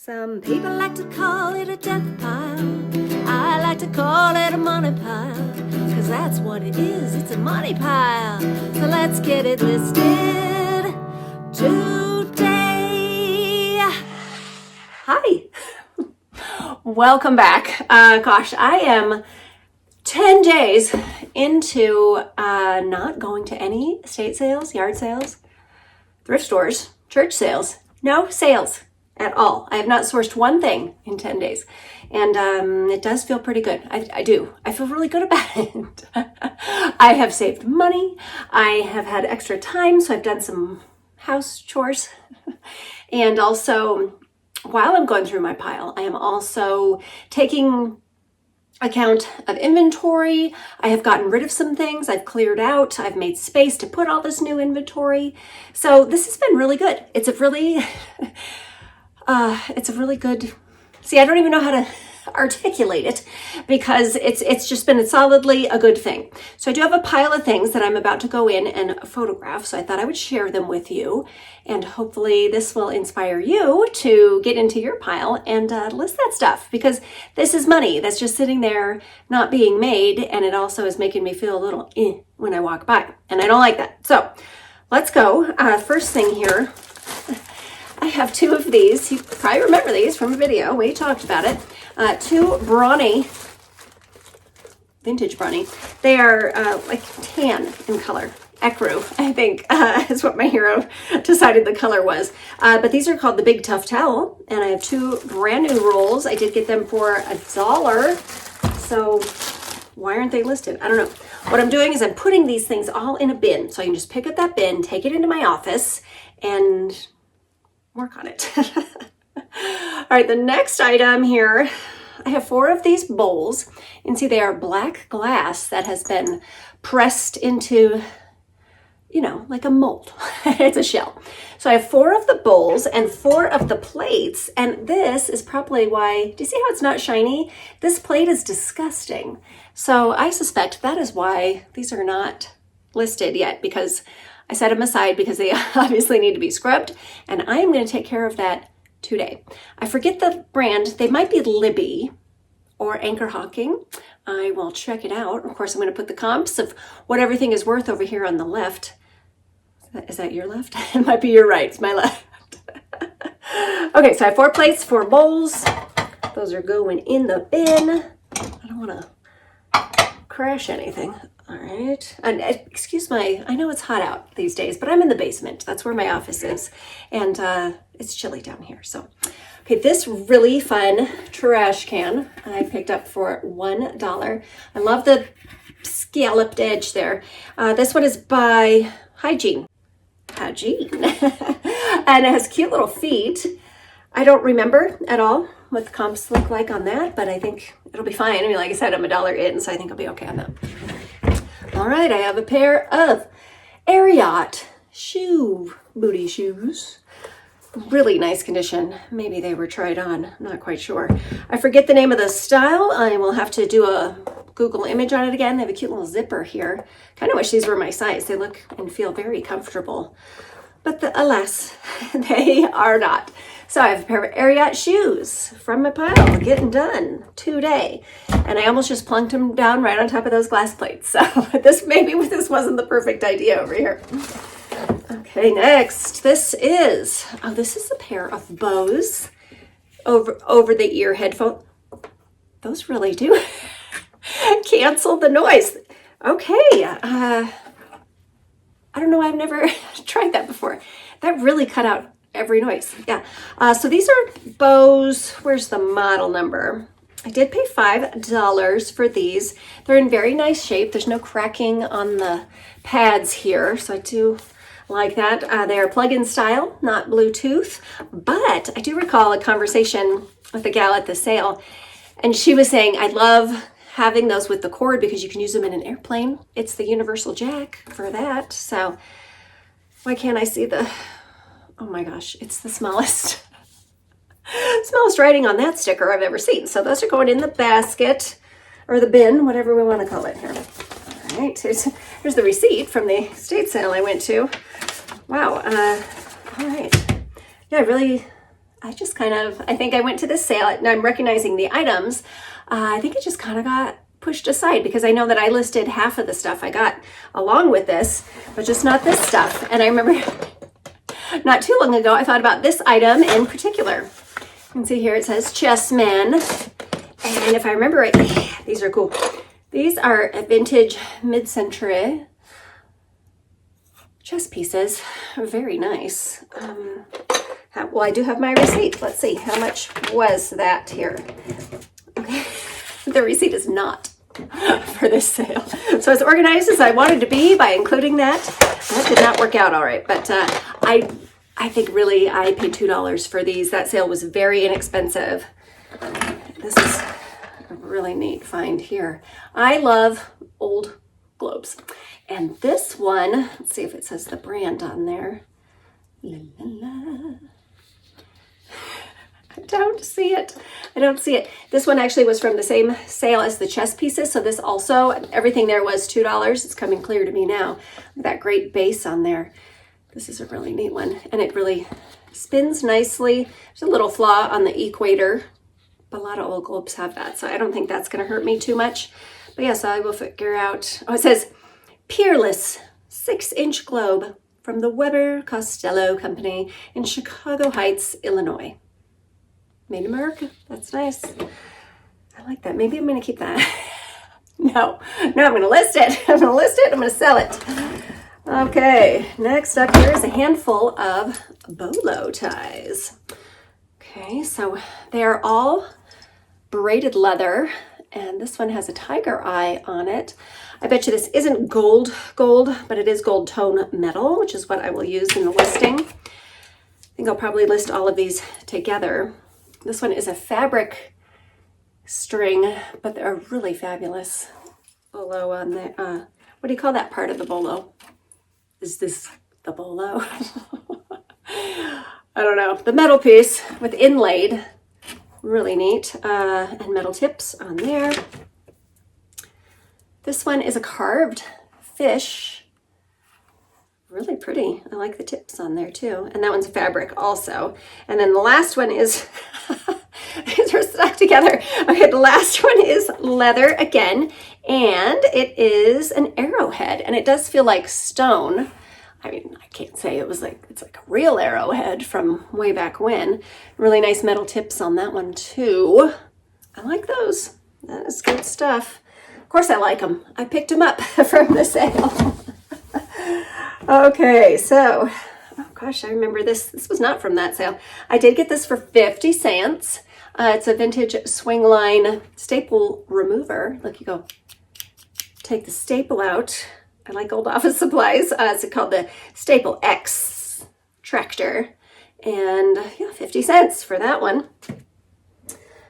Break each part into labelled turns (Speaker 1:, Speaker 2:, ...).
Speaker 1: Some people like to call it a death pile. I like to call it a money pile, 'cause that's what it is, it's a money pile. So let's get it listed today. Hi, welcome back. Gosh, I am 10 days into not going to any estate sales, yard sales, thrift stores, church sales, no sales at all. I have not sourced one thing in 10 days. And it does feel pretty good. I do. I feel really good about it. I have saved money. I have had extra time, so I've done some house chores. And also, while I'm going through my pile, I am also taking account of inventory. I have gotten rid of some things. I've cleared out. I've made space to put all this new inventory. So this has been really good. It's a really good, see, I don't even know how to articulate it because it's just been solidly a good thing. So I do have a pile of things that I'm about to go in and photograph. So I thought I would share them with you, and hopefully this will inspire you to get into your pile and list that stuff, because this is money that's just sitting there not being made, and it also is making me feel a little when I walk by, and I don't like that. So let's go. First thing here, I have two of these. You probably remember these from a video. We talked about it. Two Brawny, vintage Brawny. They are like tan in color. Ecru, I think, is what my hero decided the color was. But these are called the Big Tough Towel. And I have two brand new rolls. I did get them for $1. So why aren't they listed? I don't know. What I'm doing is I'm putting these things all in a bin. So I can just pick up that bin, take it into my office, and work on it. All right, the next item here, I have 4 of these bowls. You can see they are black glass that has been pressed into, you know, like a mold. It's a shell. So I have 4 of the bowls and 4 of the plates, and this is probably why, do you see how it's not shiny? This plate is disgusting. So I suspect that is why these are not listed yet, because I set them aside because they obviously need to be scrubbed, and I am going to take care of that today. I forget the brand. They might be Libby or Anchor Hawking. I will check it out. Of course, I'm going to put the comps of what everything is worth over here on the left. Is that your left? It might be your right. It's my left. Okay, so I have 4 plates, 4 bowls. Those are going in the bin. I don't want to crash anything. All right, and excuse my, I know it's hot out these days, but I'm in the basement. That's where my office is, and it's chilly down here. So, okay, this really fun trash can I picked up for $1. I love the scalloped edge there. This one is by Hygiene, and it has cute little feet. I don't remember at all what the comps look like on that, but I think it'll be fine. I mean, like I said, I'm $1 in, so I think I'll be okay on that. All right, I have a pair of Ariat booty shoes. Really nice condition. Maybe they were tried on, I'm not quite sure. I forget the name of the style. I will have to do a Google image on it again. They have a cute little zipper here. Kind of wish these were my size. They look and feel very comfortable. But alas, they are not. So I have a pair of Ariat shoes from my pile, getting done today. And I almost just plunked them down right on top of those glass plates. So this wasn't the perfect idea over here. Okay, next, this is a pair of Bose over the ear headphone. Those really do cancel the noise. Okay, I don't know, I've never tried that before. That really cut out every noise. Yeah. So these are Bose. Where's the model number? I did pay $5 for these. They're in very nice shape. There's no cracking on the pads here, so I do like that. They are plug-in style, not Bluetooth. But I do recall a conversation with a gal at the sale, and she was saying, I love having those with the cord because you can use them in an airplane. It's the universal jack for that. So why can't I see the... Oh my gosh, it's the smallest writing on that sticker I've ever seen. So those are going in the basket or the bin, whatever we want to call it here. All right, here's the receipt from the estate sale I went to. Wow. All right. Yeah, I just kind of, I think I went to this sale and I'm recognizing the items. I think it just kind of got pushed aside because I know that I listed half of the stuff I got along with this, but just not this stuff. And I remember not too long ago, I thought about this item in particular. You can see here it says Chessmen. And if I remember right, these are cool. These are a vintage mid-century chess pieces. Very nice. Well, I do have my receipt. Let's see, how much was that here? Okay, the receipt is not for this sale. So as organized as I wanted to be by including that, that did not work out all right. But I think really I paid $2 for these. That sale was very inexpensive. This is a really neat find here. I love old globes. And this one, let's see if it says the brand on there. La, la, la. I don't see it. I don't see it. This one actually was from the same sale as the chess pieces. So this also, everything there was $2. It's coming clear to me now. That great base on there. This is a really neat one. And it really spins nicely. There's a little flaw on the equator, but a lot of old globes have that. So I don't think that's going to hurt me too much. But yes, I will figure out. Oh, it says Peerless 6-inch globe from the Weber Costello Company in Chicago Heights, Illinois. Made in America. That's nice. I like that. Maybe I'm going to keep that. No, I'm going to list it. I'm going to list it. I'm going to sell it. Okay, next up here is a handful of bolo ties. Okay, so they're all braided leather, and this one has a tiger eye on it. I bet you this isn't gold, but it is gold tone metal, which is what I will use in the listing. I think I'll probably list all of these together. This one is a fabric string, but they're really fabulous. Bolo on the, what do you call that part of the bolo? Is this the bolo? I don't know. The metal piece with inlaid, really neat, and metal tips on there. This one is a carved fish. Really pretty. I like the tips on there too. And that one's fabric also. And then the last one is, these are stuck together. Okay, the last one is leather again. And it is an arrowhead. And it does feel like stone. I mean, I can't say it's like a real arrowhead from way back when. Really nice metal tips on that one too. I like those. That is good stuff. Of course I like them. I picked them up from the sale. Okay, so, oh gosh, I remember this. This was not from that sale. I did get this for 50 cents. It's a vintage swing line staple remover. Look, you go take the staple out. I like old office supplies. It's called the Staple X Tractor. And yeah, 50 cents for that one.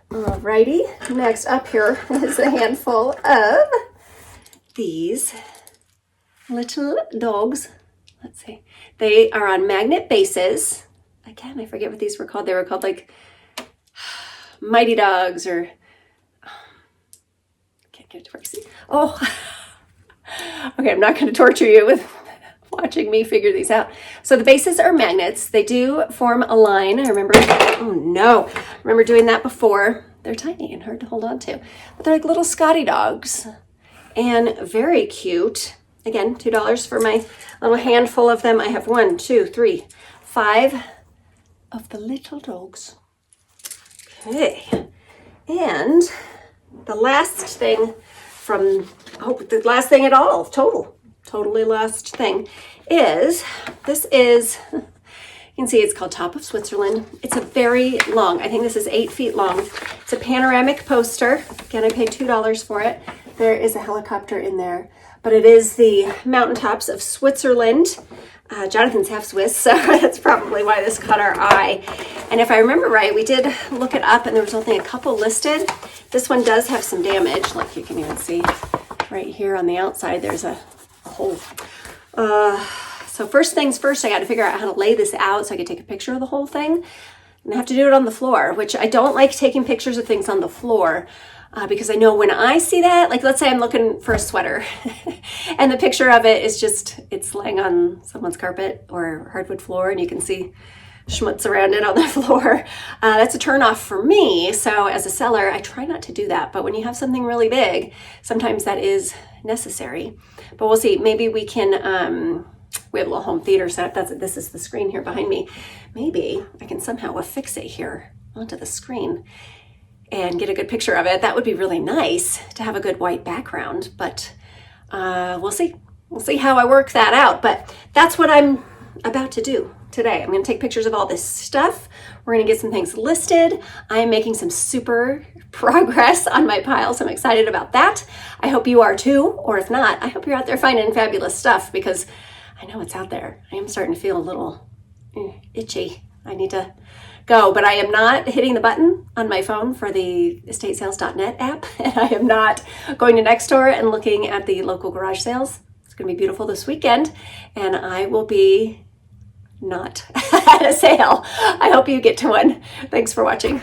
Speaker 1: Alrighty, next up here is a handful of these little dogs. Let's see. They are on magnet bases. Again, I forget what these were called. They were called like Mighty Dogs or can't get it to work. See? Oh, okay. I'm not going to torture you with watching me figure these out. So the bases are magnets. They do form a line. I remember. Oh no! I remember doing that before. They're tiny and hard to hold on to, but they're like little Scotty dogs and very cute. Again, $2 for my little handful of them. I have 1, 2, 3, 5 of the little dogs. Okay. And the last thing the last thing at all, totally last thing is, this is, you can see it's called Top of Switzerland. It's a very long, I think this is 8 feet long. It's a panoramic poster. Again, I paid $2 for it. There is a helicopter in there. But it is the mountaintops of Switzerland. Jonathan's half Swiss, so that's probably why this caught our eye. And if I remember right, we did look it up and there was only a couple listed. This one does have some damage. Look, you can even see right here on the outside, there's a hole. So first things first, I got to figure out how to lay this out so I could take a picture of the whole thing. And I have to do it on the floor, which I don't like taking pictures of things on the floor. Because I know when I see that, like let's say I'm looking for a sweater and the picture of it is just, it's laying on someone's carpet or hardwood floor and you can see schmutz around it on the floor. That's a turn off for me. So as a seller, I try not to do that. But when you have something really big, sometimes that is necessary. But we'll see. Maybe we can, we have a little home theater set up. This is the screen here behind me. Maybe I can somehow affix it here onto the screen and get a good picture of it. That would be really nice to have a good white background, but we'll see. We'll see how I work that out. But that's what I'm about to do today. I'm going to take pictures of all this stuff. We're going to get some things listed. I am making some super progress on my pile, so I'm excited about that. I hope you are too, or if not, I hope you're out there finding fabulous stuff, because I know it's out there. I am starting to feel a little itchy. I need to go, but I am not hitting the button on my phone for the estatesales.net app, and I am not going to Nextdoor and looking at the local garage sales. It's going to be beautiful this weekend, and I will be not at a sale. I hope you get to one. Thanks for watching.